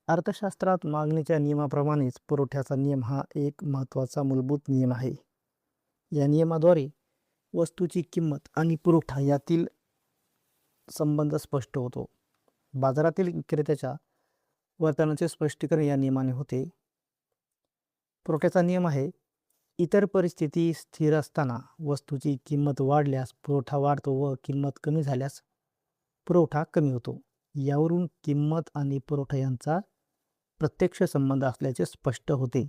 अर्थशास्त्रात मागणीच्या नियमाप्रमाणेच पुरवठ्याचा नियम हा एक महत्त्वाचा मूलभूत नियम आहे. या नियमाद्वारे वस्तूची किंमत आणि पुरवठा यातील संबंध स्पष्ट होतो. बाजारातील विक्रेत्याच्या वर्तनाचे स्पष्टीकरण या नियमाने होते. पुरवठ्याचा नियम आहे, इतर परिस्थिती स्थिर असताना वस्तूची किंमत वाढल्यास पुरवठा वाढतो व किंमत कमी झाल्यास पुरवठा कमी होतो. यावरून किंमत आणि पुरवठा यांचा प्रत्यक्ष संबंध असल्याचे स्पष्ट होते.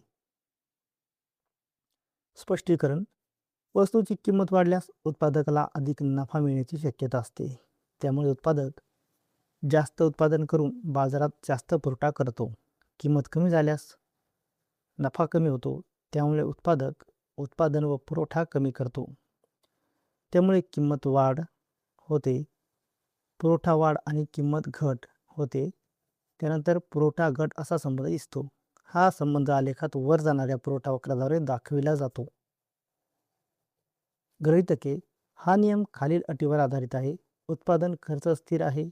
स्पष्टीकरण: वस्तूची किंमत वाढल्यास उत्पादकाला अधिक नफा मिळण्याची शक्यता असते. त्यामुळे उत्पादक जास्त उत्पादन करून बाजारात जास्त पुरवठा करतो. किंमत कमी झाल्यास नफा कमी होतो. त्यामुळे उत्पादक उत्पादन व पुरवठा कमी करतो. त्यामुळे किंमत वाढ होते, पुरवठा वाढ आणि किंमत घट होते. त्यानंतर पुरवठा घट असा संबंध दिसतो. हा संबंध आलेखात वर जाणाऱ्या पुरवठा वक्राद्वारे दाखविला जातो. गृहीतके: हा नियम खालील अटीवर आधारित आहे. उत्पादन खर्च स्थिर आहे,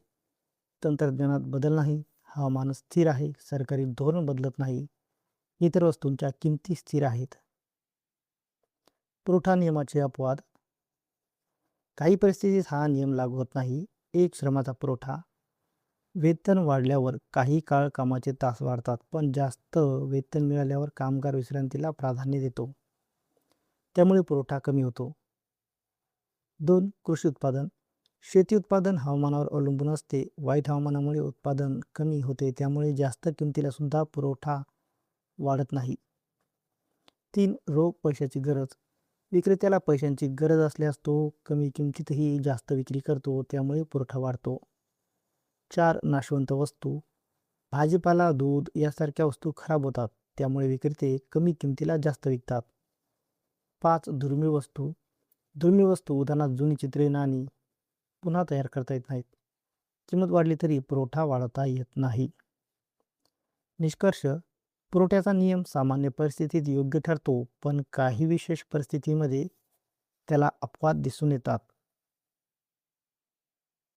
तंत्रज्ञानात बदल नाही, हवामान स्थिर आहे, सरकारी धोरण बदलत नाही, इतर वस्तूंच्या किमती स्थिर आहेत. पुरवठा नियमाचे अपवाद: काही परिस्थितीत हा नियम लागू होत नाही. एक श्रमाचा पुरवठा: वेतन वाढल्यावर काही काळ कामाचे तास वाढतात, पण जास्त वेतन मिळाल्यावर कामगार विश्रांतीला प्राधान्य देतो. त्यामुळे पुरवठा कमी होतो. 2. कृषी उत्पादन: शेती उत्पादन हवामानावर अवलंबून असते. वाईट हवामानामुळे उत्पादन कमी होते, त्यामुळे जास्त किमतीला सुद्धा पुरवठा वाढत नाही. 3. रोख पैशाची गरज: विक्रेत्याला पैशांची गरज असल्यास तो कमी किमतीतही जास्त विक्री करतो, त्यामुळे पुरवठा वाढतो. 4. नाशवंत वस्तू: भाजीपाला, दूध यासारख्या वस्तू खराब होतात, त्यामुळे विक्रेते कमी किमतीला जास्त विकतात. 5. दुर्मिळ वस्तू: दुर्मिळ वस्तू उदाहरणार्थ जुनी चित्रे, नाणी पुन्हा तयार करता येत नाहीत. किंमत वाढली तरी पुरवठा वाढवता येत नाही. निष्कर्ष: पुरवठ्याचा नियम सामान्य परिस्थितीत योग्य ठरतो, पण काही विशेष परिस्थितीमध्ये त्याला अपवाद दिसून येतात.